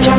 दिन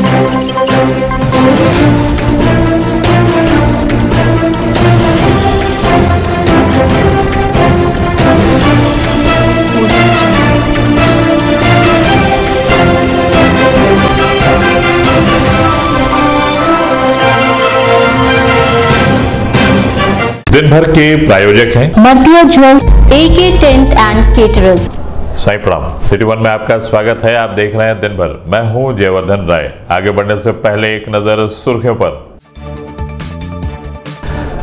भर के प्रायोजक हैं Martiya Jewels, AK tent and caterers. Sai प्रणाम। सिटी वन में आपका स्वागत है। आप देख रहे हैं दिन भर। मैं हूं जयवर्धन राय। आगे बढ़ने से पहले एक नजर सुर्खियों पर।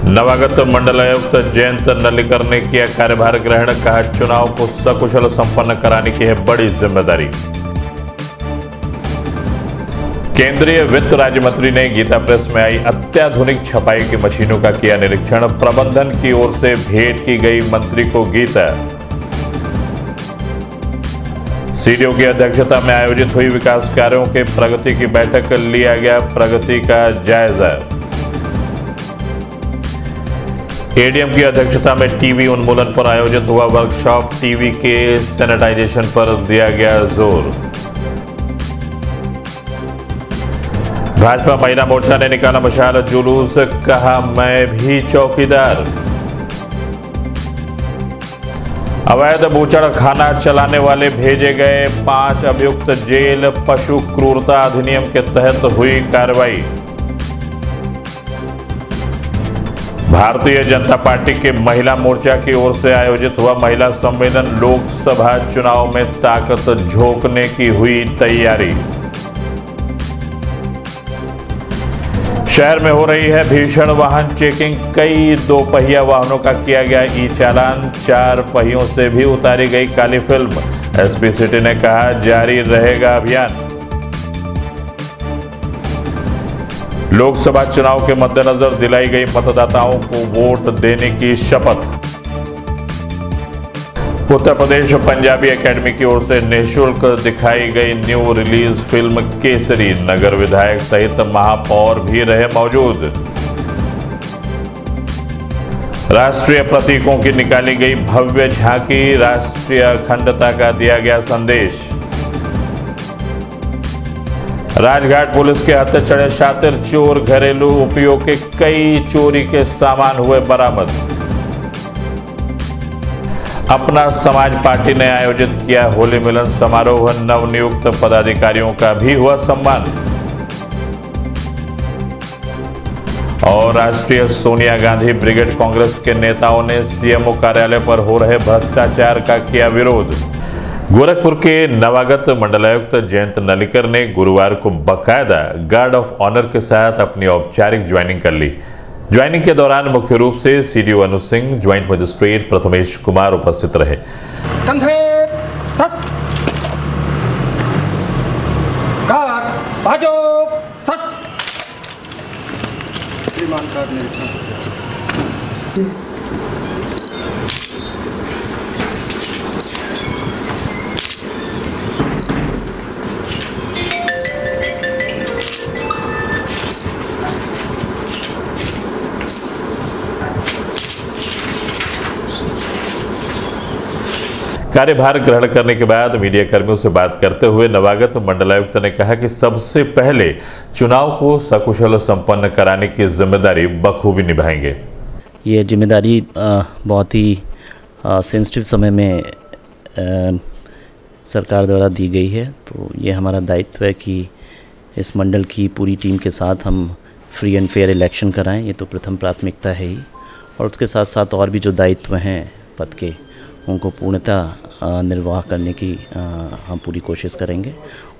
नवागत मंडलायुक्त जयंत नलिकर ने किया कार्यभार ग्रहण। कहा, चुनाव को सकुशल संपन्न कराने की है बड़ी जिम्मेदारी। केंद्रीय वित्त राज्य मंत्री ने गीता प्रेस में आई अत्याधुनिक छपाई की मशीनों का किया निरीक्षण। प्रबंधन की ओर से भेंट की गई मंत्री को गीता। सीडीओ की अध्यक्षता में आयोजित हुई विकास कार्यों के प्रगति की बैठक। लिया गया प्रगति का जायजा। एडीएम की अध्यक्षता में टीबी उन्मूलन पर आयोजित हुआ वर्कशॉप। टीबी के सैनिटाइजेशन पर दिया गया जोर। भाजपा महिला मोर्चा ने निकाला मशाल जुलूस। कहा, मैं भी चौकीदार। अवैध बूचड़ खाना चलाने वाले भेजे गए 5 अभियुक्त जेल। पशु क्रूरता अधिनियम के तहत हुई कार्रवाई। भारतीय जनता पार्टी के महिला मोर्चा की ओर से आयोजित हुआ महिला सम्मेलन। लोकसभा चुनाव में ताकत झोंकने की हुई तैयारी। शहर में हो रही है भीषण वाहन चेकिंग। कई दोपहिया वाहनों का किया गया ई चालान। 4 पहियों से भी उतारी गई काली फिल्म। एसपी सिटी ने कहा, जारी रहेगा अभियान। लोकसभा चुनाव के मद्देनजर दिलाई गई मतदाताओं को वोट देने की शपथ। उत्तर प्रदेश पंजाबी एकेडमी की ओर से निःशुल्क दिखाई गई न्यू रिलीज फिल्म केसरी। नगर विधायक सहित महापौर भी रहे मौजूद। राष्ट्रीय प्रतीकों की निकाली गई भव्य झांकी। राष्ट्रीय अखंडता का दिया गया संदेश। राजघाट पुलिस के हत्थे चढ़े शातिर चोर। घरेलू उपयोग के कई चोरी के सामान हुए बरामद। अपना समाज पार्टी ने आयोजित किया होली मिलन समारोह। नवनियुक्त पदाधिकारियों का भी हुआ सम्मान। और राष्ट्रीय सोनिया गांधी ब्रिगेड कांग्रेस के नेताओं ने सीएमओ कार्यालय पर हो रहे भ्रष्टाचार का किया विरोध। गोरखपुर के नवागत मंडलायुक्त जयंत नलिकर ने गुरुवार को बाकायदा गार्ड ऑफ ऑनर के साथ अपनी औपचारिक ज्वाइनिंग कर ली। ज्वाइनिंग के दौरान मुख्य रूप से सीडीओ अनु सिंह, ज्वाइंट मजिस्ट्रेट प्रथमेश कुमार उपस्थित रहे। कार्यभार ग्रहण करने के बाद मीडिया कर्मियों से बात करते हुए नवागत मंडलायुक्त ने कहा कि सबसे पहले चुनाव को सकुशल संपन्न कराने की जिम्मेदारी बखूबी निभाएंगे। ये जिम्मेदारी बहुत ही सेंसिटिव समय में सरकार द्वारा दी गई है, तो ये हमारा दायित्व है कि इस मंडल की पूरी टीम के साथ हम फ्री एंड फेयर इलेक्शन कराएं। ये तो प्रथम प्राथमिकता है ही, और उसके साथ साथ और भी जो दायित्व हैं पद के, उनको पूर्णतः निर्वाह करने की हम पूरी कोशिश करेंगे।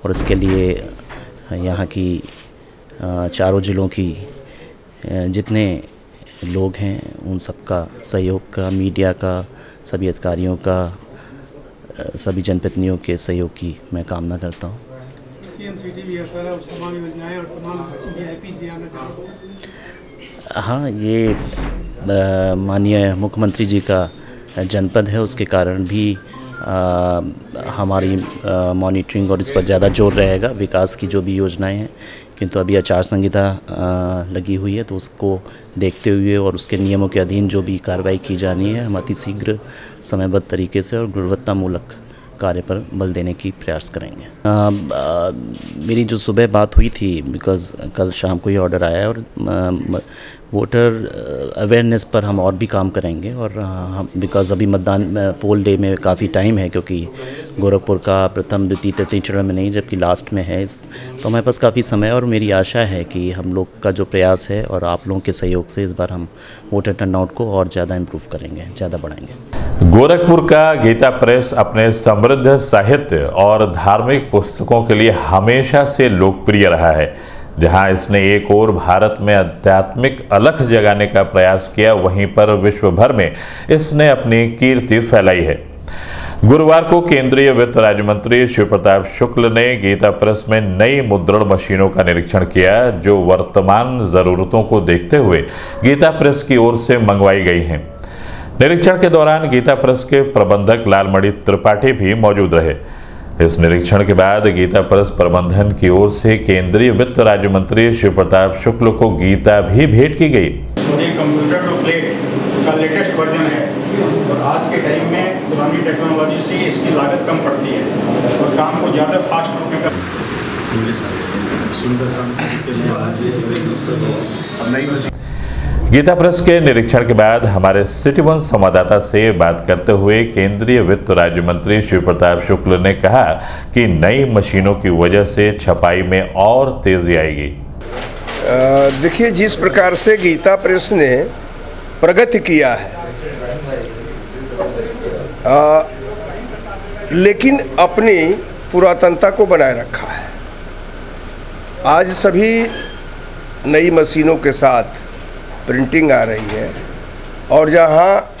और इसके लिए यहाँ की चारों ज़िलों की जितने लोग हैं उन सबका सहयोग का, मीडिया का, सभी अधिकारियों का, सभी जनप्रतिनिधियों के सहयोग की मैं कामना करता हूँ। हाँ, ये माननीय मुख्यमंत्री जी का जनपद है, उसके कारण भी हमारी मॉनिटरिंग और इस पर ज़्यादा जोर रहेगा। विकास की जो भी योजनाएं हैं, किंतु अभी आचार संहिता लगी हुई है, तो उसको देखते हुए और उसके नियमों के अधीन जो भी कार्रवाई की जानी है, हम अति शीघ्र समयबद्ध तरीके से और गुणवत्तामूलक कार्य पर बल देने की प्रयास करेंगे। मेरी जो सुबह बात हुई थी, बिकॉज़ कल शाम को ये ऑर्डर आया है और वोटर अवेयरनेस पर हम और भी काम करेंगे। और हम बिकॉज़ अभी मतदान पोल डे में काफ़ी टाइम है, क्योंकि गोरखपुर का प्रथम द्वितीय तृतीय चरण में नहीं जबकि लास्ट में है, तो हमारे पास काफ़ी समय है। और मेरी आशा है कि हम लोग का जो प्रयास है और आप लोगों के सहयोग से इस बार हम वोटर टर्नआउट को और ज़्यादा इम्प्रूव करेंगे, ज़्यादा बढ़ाएंगे। गोरखपुर का गीता प्रेस अपने समृद्ध साहित्य और धार्मिक पुस्तकों के लिए हमेशा से लोकप्रिय रहा है। जहां इसने एक ओर भारत में आध्यात्मिक अलख जगाने का प्रयास किया, वहीं पर विश्व भर में इसने अपनी कीर्ति फैलाई है। गुरुवार को केंद्रीय वित्त राज्य मंत्री शिव प्रताप शुक्ल ने गीता प्रेस में नई मुद्रण मशीनों का निरीक्षण किया, जो वर्तमान जरूरतों को देखते हुए गीता प्रेस की ओर से मंगवाई गई हैं। निरीक्षण के दौरान गीता प्रेस के प्रबंधक लालमणि त्रिपाठी भी मौजूद रहे। इस निरीक्षण के बाद गीता प्रेस प्रबंधन की ओर से केंद्रीय वित्त राज्य मंत्री शिव प्रताप शुक्ल को गीता भी भेंट की गई। ये कंप्यूटर टू प्लेट का लेटेस्ट वर्जन है और आज के टाइम में पुरानी टेक्नोलॉजी से इसकी लागत कम पड़ती है और काम को ज़्यादा फास्ट होने का गीता प्रेस के निरीक्षण के बाद हमारे सिटी वन संवाददाता से बात करते हुए केंद्रीय वित्त राज्य मंत्री शिव प्रताप शुक्ल ने कहा कि नई मशीनों की वजह से छपाई में और तेजी आएगी। देखिए, जिस प्रकार से गीता प्रेस ने प्रगति किया है, लेकिन अपनी पुरातनता को बनाए रखा है। आज सभी नई मशीनों के साथ प्रिंटिंग आ रही है और जहाँ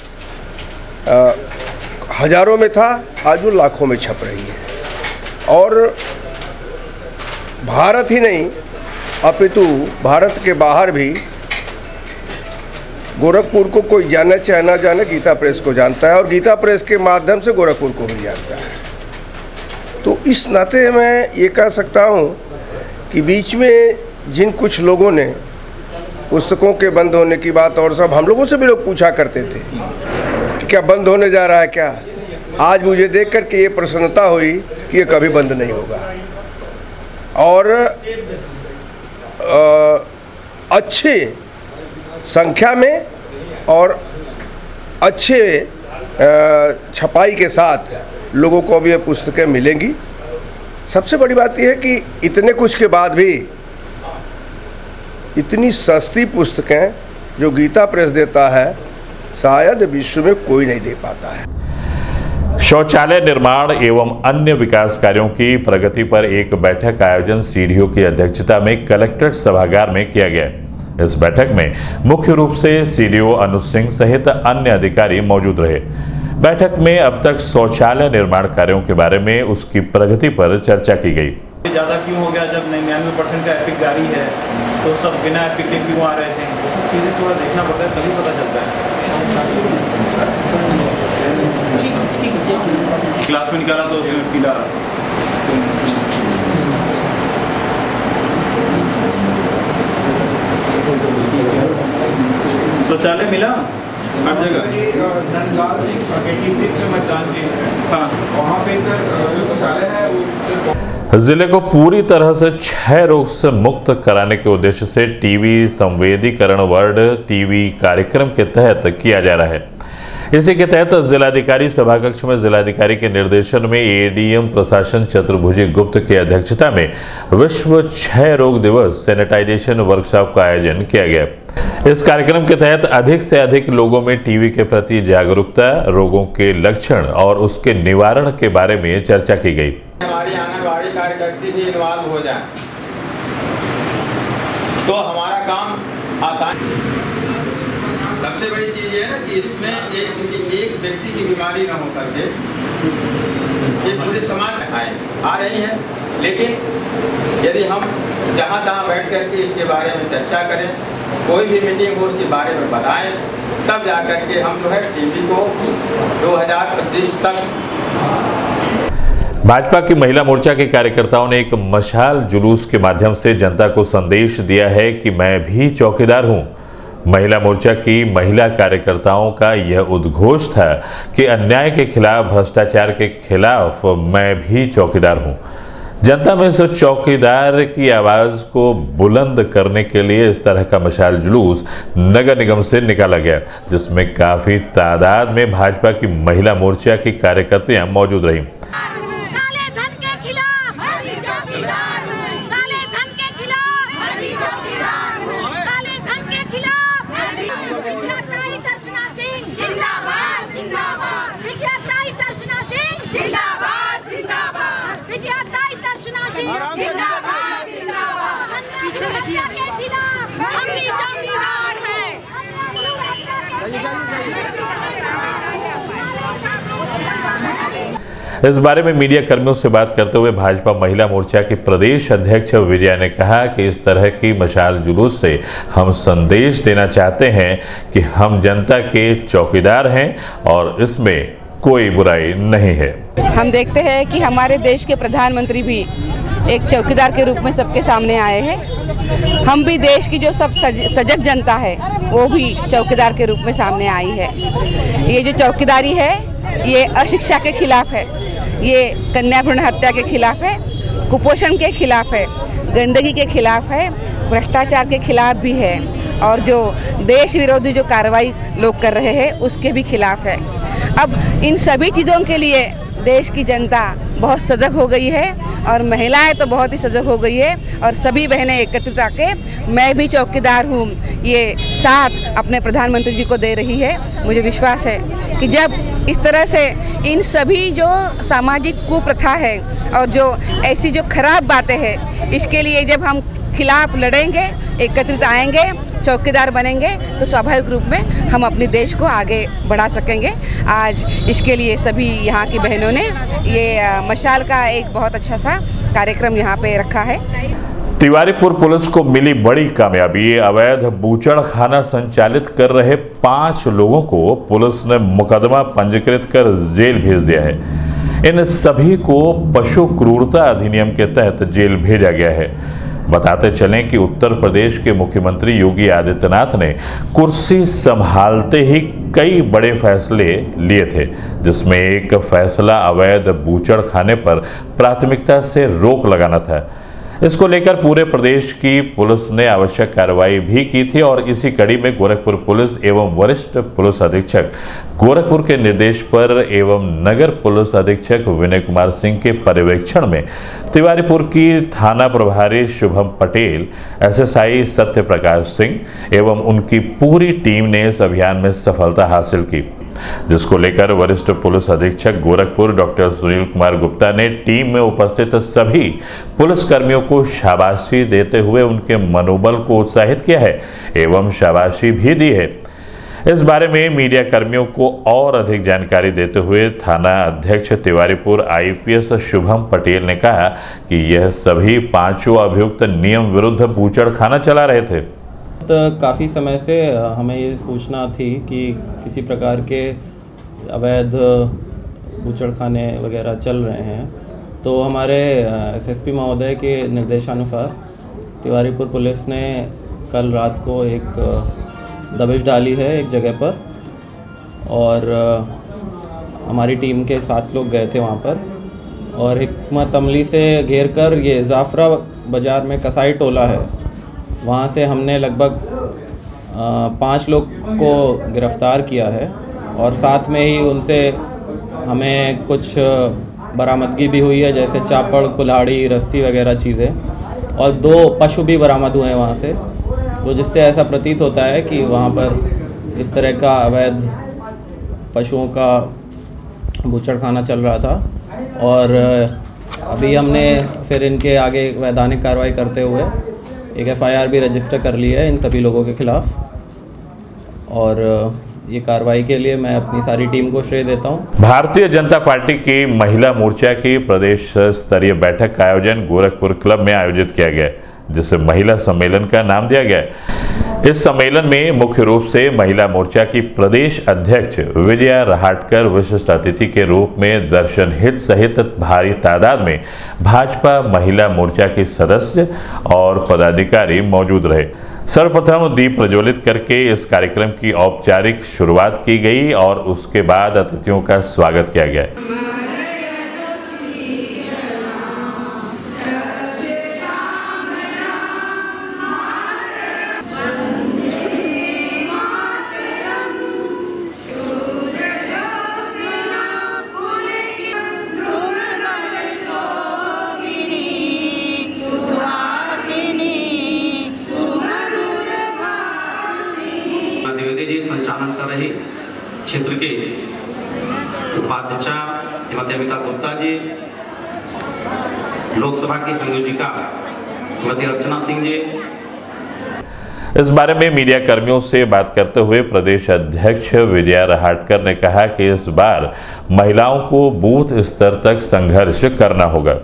हजारों में था, आज वो लाखों में छप रही है। और भारत ही नहीं अपितु भारत के बाहर भी गोरखपुर को कोई जाने चाहे ना जाने, गीता प्रेस को जानता है और गीता प्रेस के माध्यम से गोरखपुर को भी जानता है। तो इस नाते मैं ये कह सकता हूँ कि बीच में जिन कुछ लोगों ने पुस्तकों के बंद होने की बात, और सब हम लोगों से भी लोग पूछा करते थे कि क्या बंद होने जा रहा है क्या, आज मुझे देख कर के ये प्रसन्नता हुई कि ये कभी बंद नहीं होगा। और अच्छे संख्या में और अच्छे छपाई के साथ लोगों को भी ये पुस्तकें मिलेंगी। सबसे बड़ी बात यह है कि इतने कुछ के बाद भी इतनी सस्ती पुस्तकें जो गीता प्रेस देता है, शायद विश्व में कोई नहीं दे पाता है। शौचालय निर्माण एवं अन्य विकास कार्यों की प्रगति पर एक बैठक का आयोजन सीडीओ की अध्यक्षता में कलेक्ट्रेट सभागार में किया गया। इस बैठक में मुख्य रूप से सीडीओ अनुज सिंह सहित अन्य अधिकारी मौजूद रहे। बैठक में अब तक शौचालय निर्माण कार्यों के बारे में उसकी प्रगति पर चर्चा की गई। ज़्यादा क्यों हो गया, जब 99% का एपिक जारी है तो सब बिना एपिक के क्यों आ रहे थे, वो सब चीज़ें थोड़ा देखना पड़ता है, तभी पता चलता है। क्लास में निकाला तो उसमें पीला। शौचालय मिला हर जगह। 86 में मतदान के वहाँ पे सर जो शौचालय है वो जिले को पूरी तरह से क्षय रोग से मुक्त कराने के उद्देश्य से टीवी संवेदीकरण वर्ड टीवी कार्यक्रम के तहत किया जा रहा है। इसी के तहत जिलाधिकारी सभाकक्ष में जिलाधिकारी के निर्देशन में एडीएम प्रशासन चतुर्भुजी गुप्त की अध्यक्षता में विश्व क्षय रोग दिवस सैनिटाइजेशन वर्कशॉप का आयोजन किया गया। इस कार्यक्रम के तहत अधिक से अधिक लोगों में टीबी के प्रति जागरूकता, रोगों के लक्षण और उसके निवारण के बारे में चर्चा की गई। हमारी आंगनबाड़ी कार्यकर्ती भी इन्वॉल्व हो जाए तो हमारा काम आसान। सबसे बड़ी चीज ये है ना कि इसमें किसी एक व्यक्ति की बीमारी न हो करके ये पूरे समाज में आ रही है, लेकिन यदि हम जहाँ तहाँ बैठ करके इसके बारे में चर्चा करें, कोई भी मीटिंग हो उसके बारे में बताएं, तब जा करके हम जो है टीबी को 2025 तक। भाजपा की महिला मोर्चा के कार्यकर्ताओं ने एक मशाल जुलूस के माध्यम से जनता को संदेश दिया है कि मैं भी चौकीदार हूं। महिला मोर्चा की महिला कार्यकर्ताओं का यह उद्घोष था कि अन्याय के खिलाफ, भ्रष्टाचार के खिलाफ मैं भी चौकीदार हूं। जनता में से चौकीदार की आवाज को बुलंद करने के लिए इस तरह का मशाल जुलूस नगर निगम से निकाला गया, जिसमें काफी तादाद में भाजपा की महिला मोर्चा की कार्यकर्तियां मौजूद रहीं। इस बारे में मीडिया कर्मियों से बात करते हुए भाजपा महिला मोर्चा के प्रदेश अध्यक्ष विजया ने कहा कि इस तरह की मशाल जुलूस से हम संदेश देना चाहते हैं कि हम जनता के चौकीदार हैं और इसमें कोई बुराई नहीं है। हम देखते हैं कि हमारे देश के प्रधानमंत्री भी एक चौकीदार के रूप में सबके सामने आए हैं। हम भी देश की जो सब सजग जनता है वो भी चौकीदार के रूप में सामने आई है। ये जो चौकीदारी है ये अशिक्षा के खिलाफ है, ये कन्या भ्रूण हत्या के खिलाफ है, कुपोषण के खिलाफ है, गंदगी के खिलाफ है, भ्रष्टाचार के खिलाफ भी है और जो देश विरोधी जो कार्रवाई लोग कर रहे हैं उसके भी खिलाफ है। अब इन सभी चीज़ों के लिए देश की जनता बहुत सजग हो गई है और महिलाएं तो बहुत ही सजग हो गई है और सभी बहनें एकत्रित आके मैं भी चौकीदार हूँ ये साथ अपने प्रधानमंत्री जी को दे रही है। मुझे विश्वास है कि जब इस तरह से इन सभी जो सामाजिक कुप्रथा है और जो ऐसी जो खराब बातें हैं इसके लिए जब हम खिलाफ लड़ेंगे, एकत्रित आएंगे, चौकीदार बनेंगे तो स्वाभाविक रूप में हम अपने देश को आगे बढ़ा सकेंगे। आज इसके लिए सभी यहाँ की बहनों ने ये मशाल का एक बहुत अच्छा सा कार्यक्रम यहाँ पे रखा है। तिवारीपुर पुलिस को मिली बड़ी कामयाबी। अवैध बूचड़खाना संचालित कर रहे 5 लोगों को पुलिस ने मुकदमा पंजीकृत कर जेल भेज दिया है। इन सभी को पशु क्रूरता अधिनियम के तहत जेल भेजा गया है। बताते चलें कि उत्तर प्रदेश के मुख्यमंत्री योगी आदित्यनाथ ने कुर्सी संभालते ही कई बड़े फैसले लिए थे, जिसमें एक फैसला अवैध बूचड़खाने पर प्राथमिकता से रोक लगाना था। इसको लेकर पूरे प्रदेश की पुलिस ने आवश्यक कार्रवाई भी की थी और इसी कड़ी में गोरखपुर पुलिस एवं वरिष्ठ पुलिस अधीक्षक गोरखपुर के निर्देश पर एवं नगर पुलिस अधीक्षक विनय कुमार सिंह के पर्यवेक्षण में तिवारीपुर की थाना प्रभारी शुभम पटेल, एसएसआई सत्य प्रकाश सिंह एवं उनकी पूरी टीम ने इस अभियान में सफलता हासिल की, जिसको लेकर वरिष्ठ पुलिस अधीक्षक गोरखपुर डॉक्टर सुनील कुमार गुप्ता ने टीम में उपस्थित सभी पुलिस कर्मियों को शाबाशी देते हुए उनके मनोबल को उत्साहित किया है एवं शाबाशी भी दी है। इस बारे में मीडिया कर्मियों को और अधिक जानकारी देते हुए थाना अध्यक्ष तिवारीपुर आईपीएस शुभम पटेल ने कहा कि यह सभी 5 अभियुक्त नियम विरुद्ध बूचड़खाना चला रहे थे। काफ़ी समय से हमें ये सूचना थी कि किसी प्रकार के अवैध बूचड़खाने वगैरह चल रहे हैं, तो हमारे एसएसपी महोदय के निर्देशानुसार तिवारीपुर पुलिस ने कल रात को एक दबिश डाली है एक जगह पर और हमारी टीम के 7 लोग गए थे वहाँ पर और हिकमत अमली से घेर कर ये जाफरा बाज़ार में कसाई टोला है, वहाँ से हमने लगभग 5 लोग को गिरफ्तार किया है और साथ में ही उनसे हमें कुछ बरामदगी भी हुई है, जैसे चापड़, कुल्हाड़ी, रस्सी वगैरह चीज़ें और 2 पशु भी बरामद हुए हैं वहाँ से, तो जिससे ऐसा प्रतीत होता है कि वहाँ पर इस तरह का अवैध पशुओं का बूचड़खाना चल रहा था। और अभी हमने फिर इनके आगे वैधानिक कार्रवाई करते हुए एक एफआईआर भी रजिस्टर कर ली है इन सभी लोगों के खिलाफ और ये कार्रवाई के लिए मैं अपनी सारी टीम को श्रेय देता हूं। भारतीय जनता पार्टी की महिला मोर्चा की प्रदेश स्तरीय बैठक का आयोजन गोरखपुर क्लब में आयोजित किया गया, जिसे महिला सम्मेलन का नाम दिया गया। इस सम्मेलन में मुख्य रूप से महिला मोर्चा की प्रदेश अध्यक्ष विजया रहाटकर विशिष्ट अतिथि के रूप में दर्शन हित सहित भारी तादाद में भाजपा महिला मोर्चा के सदस्य और पदाधिकारी मौजूद रहे। सर्वप्रथम दीप प्रज्वलित करके इस कार्यक्रम की औपचारिक शुरुआत की गई और उसके बाद अतिथियों का स्वागत किया गया। जी संचालन कर रहे क्षेत्र के उपाध्यक्ष श्रीमती अमिता गुप्ता जी, लोकसभा की संयोजिका श्रीमती अर्चना सिंह जी। इस बारे में मीडिया कर्मियों से बात करते हुए प्रदेश अध्यक्ष विजया रहाटकर ने कहा कि इस बार महिलाओं को बूथ स्तर तक संघर्ष करना होगा।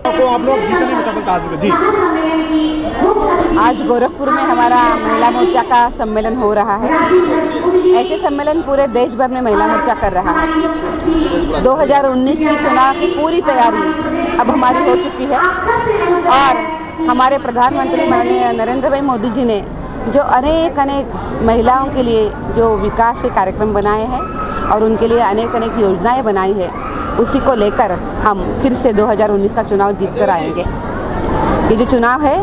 आज गोरखपुर में हमारा महिला मोर्चा का सम्मेलन हो रहा है। ऐसे सम्मेलन पूरे देश भर में महिला मोर्चा कर रहा है। 2019 की चुनाव की पूरी तैयारी अब हमारी हो चुकी है और हमारे प्रधानमंत्री माननीय नरेंद्र भाई मोदी जी ने जो अनेक महिलाओं के लिए जो विकास के कार्यक्रम बनाए हैं और उनके लिए अनेक योजनाएं बनाई है, उसी को लेकर हम फिर से 2019 का चुनाव जीत कर आएंगे। ये जो चुनाव है,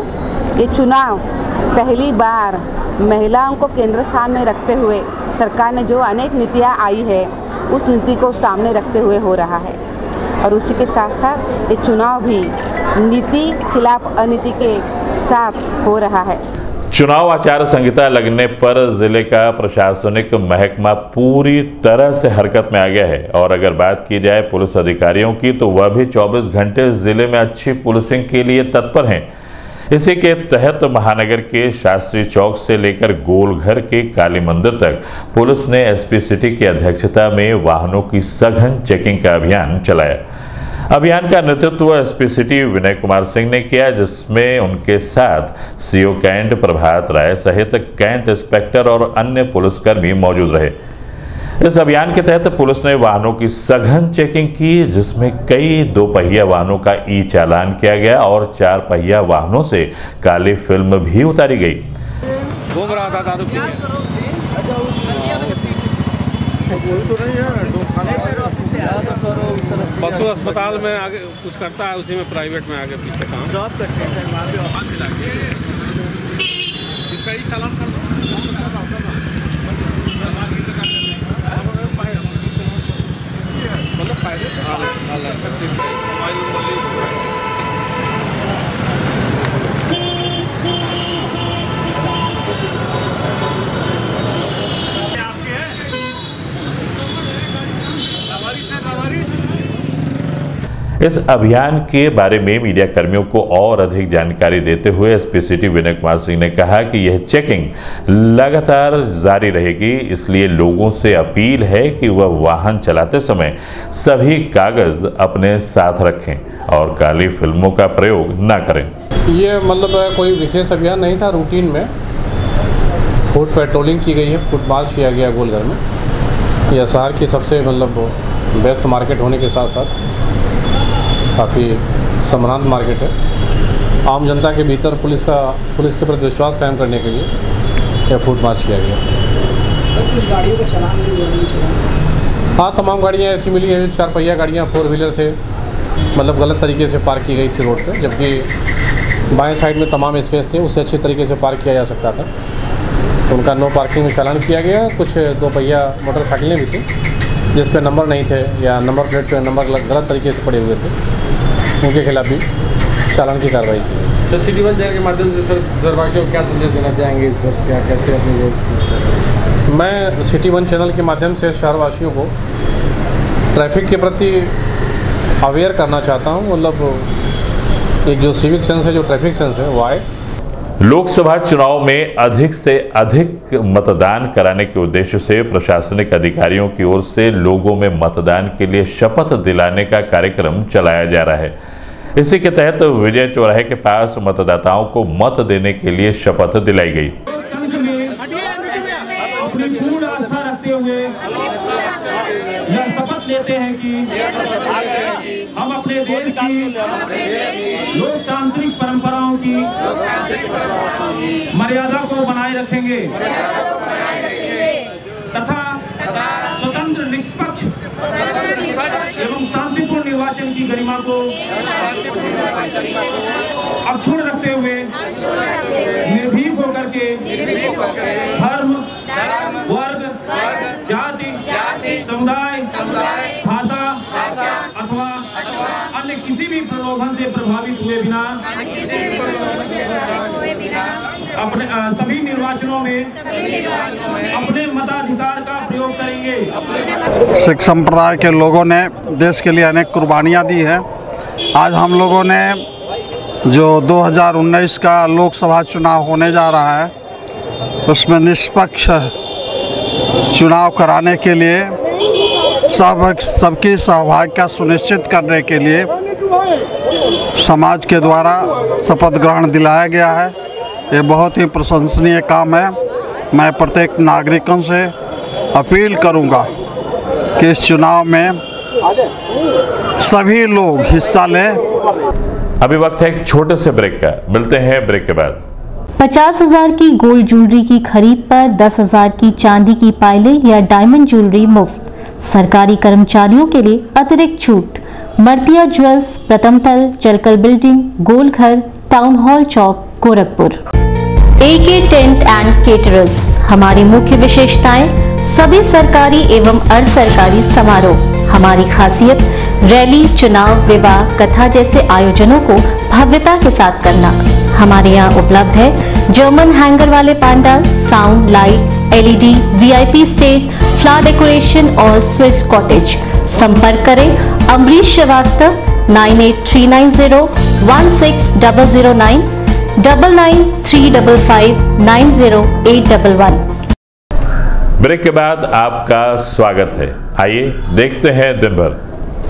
ये चुनाव पहली बार महिलाओं को केंद्र स्थान में रखते हुए सरकार ने जो अनेक नीतियाँ आई है, उस नीति को सामने रखते हुए हो रहा है और उसी के साथ साथ ये चुनाव भी नीति खिलाफ अनीति के साथ हो रहा है। चुनाव आचार संहिता लगने पर जिले का प्रशासनिक महकमा पूरी तरह से हरकत में आ गया है और अगर बात की जाए पुलिस अधिकारियों की तो वह भी 24 घंटे जिले में अच्छी पुलिसिंग के लिए तत्पर हैं। इसी के तहत महानगर के शास्त्री चौक से लेकर गोलघर के काली मंदिर तक पुलिस ने एसपी सिटी की अध्यक्षता में वाहनों की सघन चेकिंग का अभियान चलाया। अभियान का नेतृत्व एसपी सिटी विनय कुमार सिंह ने किया, जिसमें उनके साथ सीओ कैंट प्रभात राय सहित कैंट इंस्पेक्टर और अन्य पुलिसकर्मी मौजूद रहे। इस अभियान के तहत पुलिस ने वाहनों की सघन चेकिंग की, जिसमें कई 2 पहिया वाहनों का ई चालान किया गया और 4 पहिया वाहनों से काली फिल्म भी उतारी गई। पशु अस्पताल में आगे कुछ करता है, उसी में प्राइवेट में आगे पीछे काम जॉब करते हैं। इस अभियान के बारे में मीडिया कर्मियों को और अधिक जानकारी देते हुए एसपी सिटी विनय कुमार सिंह ने कहा कि यह चेकिंग लगातार जारी रहेगी, इसलिए लोगों से अपील है कि वह वाहन चलाते समय सभी कागज अपने साथ रखें और काली फिल्मों का प्रयोग न करें। ये मतलब कोई विशेष अभियान नहीं था, रूटीन में फुट पेट्रोलिंग की गई है, फुट मार्च किया गया गोलघर में। यह शहर की सबसे मतलब बेस्ट मार्केट होने के साथ साथ काफ़ी सम्रांत मार्केट है। आम जनता के भीतर पुलिस के प्रति विश्वास कायम करने के लिए यह फुट मार्च किया गया। सर, कुछ गाड़ियों का चलान भी हुआ नहीं चला? हाँ, तमाम गाड़ियाँ ऐसी मिली है, 4 पहिया गाड़ियाँ 4 व्हीलर थे, मतलब गलत तरीके से पार्क की गई थी रोड पे, जबकि बाएं साइड में तमाम स्पेस थे, उससे अच्छी तरीके से पार्क किया जा सकता था। तो उनका नो पार्किंग में चालान किया गया। कुछ 2 पहिया मोटरसाइकिलें भी थी जिस पे नंबर नहीं थे या नंबर प्लेट पे नंबर गलत तरीके से पड़े हुए थे, उनके खिलाफ भी चालान की कार्रवाई की। सर, सिटी 1 के माध्यम से सर शहरवासियों को क्या संदेश देना चाहेंगे इस पर, क्या कैसे अपनी? मैं सिटी 1 चैनल के माध्यम से शहरवासियों को ट्रैफिक के प्रति अवेयर करना चाहता हूँ। मतलब एक जो सिविक सेंस है, जो ट्रैफिक सेंस है, वो आए। लोकसभा चुनाव में अधिक से अधिक मतदान कराने के उद्देश्य से प्रशासनिक अधिकारियों की ओर से लोगों में मतदान के लिए शपथ दिलाने का कार्यक्रम चलाया जा रहा है। इसी के तहत विजय चौराहे के पास मतदाताओं को मत देने के लिए शपथ दिलाई गई। अपनी पूर्ण आस्था रखते हुए यह शपथ शपथ लेते हैं कि हम अपने देश की लोकतांत्रिक परंपराओं की मर्यादा को बनाए रखेंगे तथा स्वतंत्र निष्पक्ष एवं शांतिपूर्ण निर्वाचन की गरिमा को अक्षुण्ण रखते हुए निर्भीक होकर के धर्म, वर्ग, जाति, समुदाय, भाषा अथवा अन्य किसी भी प्रलोभन से प्रभावित हुए बिना अपने सभी निर्वाचनों में अपने मताधिकार का प्रयोग करेंगे। सिख संप्रदाय के लोगों ने देश के लिए अनेक कुर्बानियाँ दी हैं। आज हम लोगों ने जो 2019 का लोकसभा चुनाव होने जा रहा है उसमें निष्पक्ष चुनाव कराने के लिए सबकी सहभागिता सुनिश्चित करने के लिए समाज के द्वारा शपथ ग्रहण दिलाया गया है। ये बहुत ही प्रशंसनीय काम है। मैं प्रत्येक नागरिकों से अपील करूंगा कि इस चुनाव में सभी लोग हिस्सा लें। अभी वक्त है एक छोटे से ब्रेक का, मिलते हैं ब्रेक के बाद। 50,000 की गोल्ड ज्वेलरी की खरीद पर 10,000 की चांदी की पायलें या डायमंड ज्वेलरी मुफ्त। सरकारी कर्मचारियों के लिए अतिरिक्त छूट। मर्तिया ज्वेल्स, प्रथम तल, जलकल बिल्डिंग, गोलघर, टाउन हॉल चौक, Gorakhpur. AK tent and caterers. हमारी मुख्य विशेषताएं: सभी सरकारी एवं अर्ध सरकारी समारोह। हमारी खासियत: रैली, चुनाव, विवाह, कथा जैसे आयोजनों को भव्यता के साथ करना। हमारे यहाँ उपलब्ध है जर्मन हैंगर वाले pandal, sound, light, LED, VIP stage, flower decoration और स्विस कॉटेज। संपर्क करें अमरीश श्रीवास्तव 9839016009 9935590811। ब्रेक के बाद आपका स्वागत है। आइए देखते हैं दिन भर।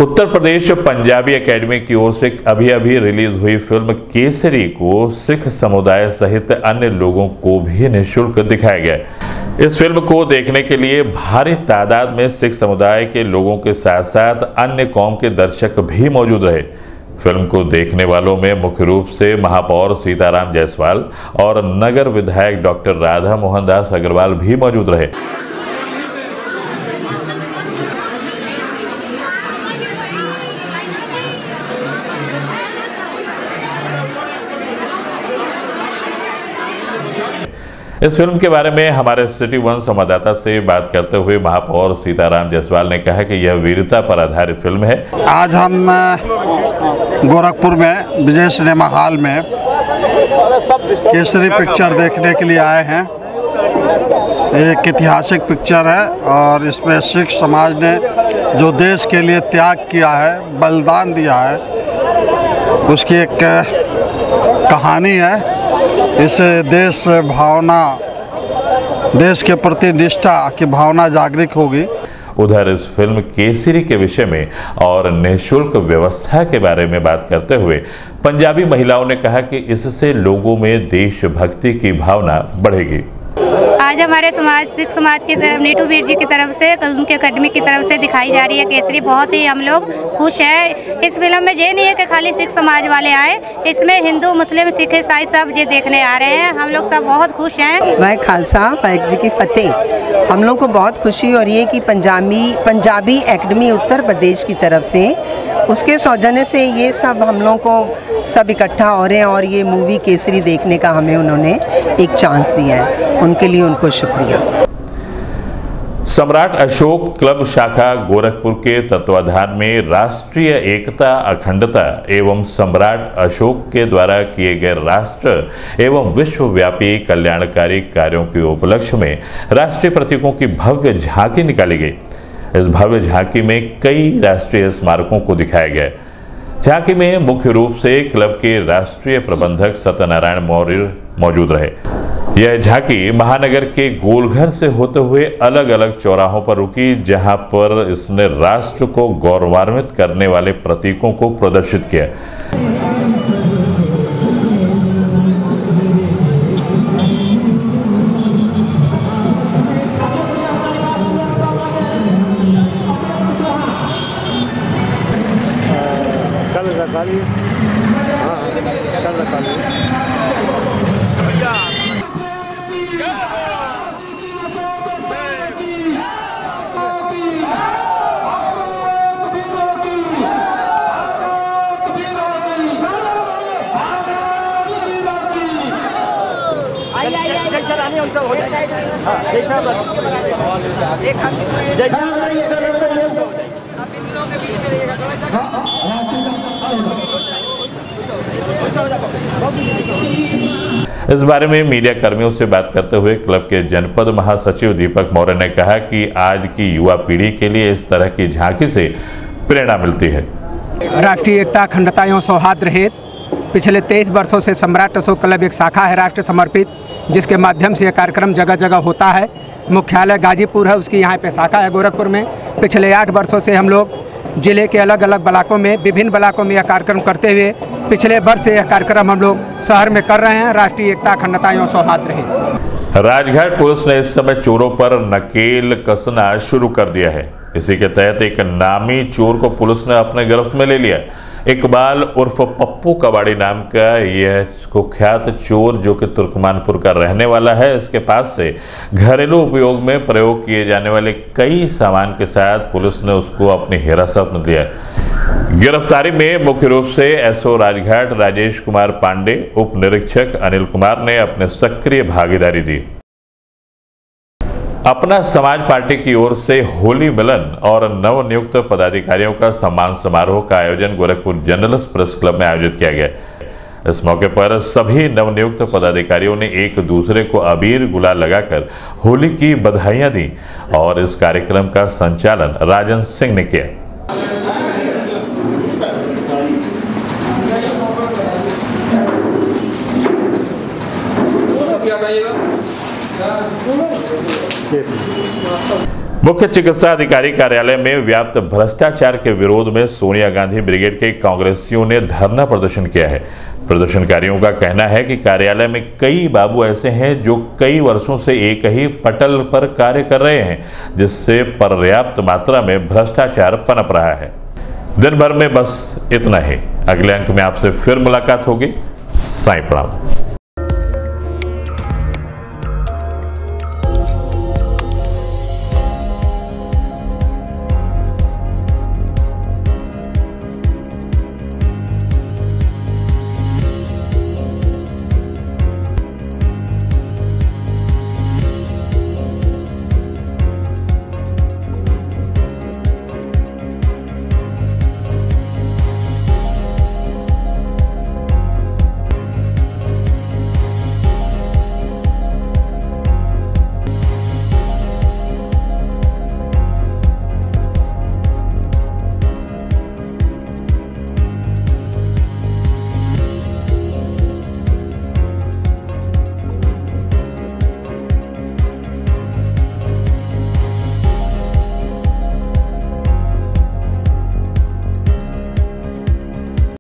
उत्तर प्रदेश पंजाबी एकेडमी की ओर से अभी रिलीज हुई फिल्म केसरी को सिख समुदाय सहित अन्य लोगों को भी निःशुल्क दिखाया गया। इस फिल्म को देखने के लिए भारी तादाद में सिख समुदाय के लोगों के साथ साथ अन्य कौम के दर्शक भी मौजूद रहे। फिल्म को देखने वालों में मुख्य रूप से महापौर सीताराम जायसवाल और नगर विधायक डॉक्टर राधा मोहन दास अग्रवाल भी मौजूद रहे। इस फिल्म के बारे में हमारे सिटी वन संवाददाता से बात करते हुए महापौर सीताराम जायसवाल ने कहा कि यह वीरता पर आधारित फिल्म है। आज हम गोरखपुर में विजय सिनेमा हॉल में केसरी पिक्चर देखने के लिए आए हैं। एक ऐतिहासिक पिक्चर है और इसमें सिख समाज ने जो देश के लिए त्याग किया है, बलिदान दिया है, उसकी एक कहानी है। इससे देश भावना, देश के प्रति निष्ठा की भावना जागृत होगी। उधर इस फिल्म केसरी के विषय में और निःशुल्क व्यवस्था के बारे में बात करते हुए पंजाबी महिलाओं ने कहा कि इससे लोगों में देशभक्ति की भावना बढ़ेगी। आज हमारे समाज, सिख समाज की तरफ, नीटू वीर जी की तरफ से, उनके अकेडमी की तरफ से दिखाई जा रही है केसरी। बहुत ही हम लोग खुश हैं। इस फिल्म में ये नहीं है कि खाली सिख समाज वाले आए, इसमें हिंदू, मुस्लिम, सिख, ईसाई सब ये देखने आ रहे हैं। हम लोग सब बहुत खुश हैं। मैं खालसा वाहिगुरू जी की फतेह। हम लोग को बहुत खुशी और ये कि पंजाबी एकेडमी उत्तर प्रदेश की तरफ से, उसके सौजन्य से ये सब हम लोग को सब इकट्ठा हो रहे हैं और ये मूवी केसरी देखने का हमें उन्होंने एक चांस दिया है। उनके लिए उनको शुक्रिया। सम्राट अशोक क्लब शाखा गोरखपुर के तत्वाधान में राष्ट्रीय एकता, अखंडता एवं सम्राट अशोक के द्वारा किए गए राष्ट्र एवं विश्वव्यापी कल्याणकारी कार्यों के उपलक्ष्य में राष्ट्रीय प्रतीकों की भव्य झांकी निकाली गई। इस भव्य झांकी में कई राष्ट्रीय स्मारकों को दिखाया गया। झांकी में मुख्य रूप से क्लब के राष्ट्रीय प्रबंधक सत्यनारायण मौर्य मौजूद रहे। यह झांकी महानगर के गोलघर से होते हुए अलग अलग चौराहों पर रुकी, जहां पर इसने राष्ट्र को गौरवान्वित करने वाले प्रतीकों को प्रदर्शित किया। इस बारे में मीडिया कर्मियों से बात करते हुए क्लब के जनपद महासचिव दीपक मौर्य ने कहा कि आज की युवा पीढ़ी के लिए इस तरह की झांकी से प्रेरणा मिलती है। राष्ट्रीय एकता, अखंडता एवं सौहार्द हेतु पिछले 23 वर्षों से सम्राट अशोक क्लब एक शाखा है राष्ट्र समर्पित, जिसके माध्यम से यह कार्यक्रम जगह जगह होता है। मुख्यालय गाजीपुर है, उसकी यहाँ पे शाखा है गोरखपुर में। पिछले 8 वर्षों से हम लोग जिले के अलग अलग ब्लॉकों में, विभिन्न ब्लॉकों में यह कार्यक्रम करते हुए पिछले वर्ष से यह कार्यक्रम हम लोग शहर में कर रहे हैं। राष्ट्रीय एकता, अखंडता एवं सौहार्द रहे। राजघाट पुलिस ने इस समय चोरों पर नकेल कसना शुरू कर दिया है। इसी के तहत एक नामी चोर को पुलिस ने अपने गिरफ्त में ले लिया। इकबाल उर्फ पप्पू कबाड़ी नाम का यह कुख्यात चोर, जो कि तुर्कमानपुर का रहने वाला है, इसके पास से घरेलू उपयोग में प्रयोग किए जाने वाले कई सामान के साथ पुलिस ने उसको अपनी हिरासत में लिया। गिरफ्तारी में मुख्य रूप से एसओ राजघाट राजेश कुमार पांडे, उप निरीक्षक अनिल कुमार ने अपने सक्रिय भागीदारी दी। अपना समाज पार्टी की ओर से होली मिलन और नवनियुक्त पदाधिकारियों का सम्मान समारोह का आयोजन गोरखपुर जर्नलिस्ट प्रेस क्लब में आयोजित किया गया। इस मौके पर सभी नवनियुक्त पदाधिकारियों ने एक दूसरे को अबीर गुलाल लगाकर होली की बधाइयां दी और इस कार्यक्रम का संचालन राजन सिंह ने किया। मुख्य चिकित्सा अधिकारी कार्यालय में व्याप्त भ्रष्टाचार के विरोध में सोनिया गांधी ब्रिगेड के कांग्रेसियों ने धरना प्रदर्शन किया है। प्रदर्शनकारियों का कहना है कि कार्यालय में कई बाबू ऐसे हैं जो कई वर्षों से एक ही पटल पर कार्य कर रहे हैं, जिससे पर्याप्त मात्रा में भ्रष्टाचार पनप रहा है। दिन भर में बस इतना ही। अगले अंक में आपसे फिर मुलाकात होगी। साईं प्रणाम।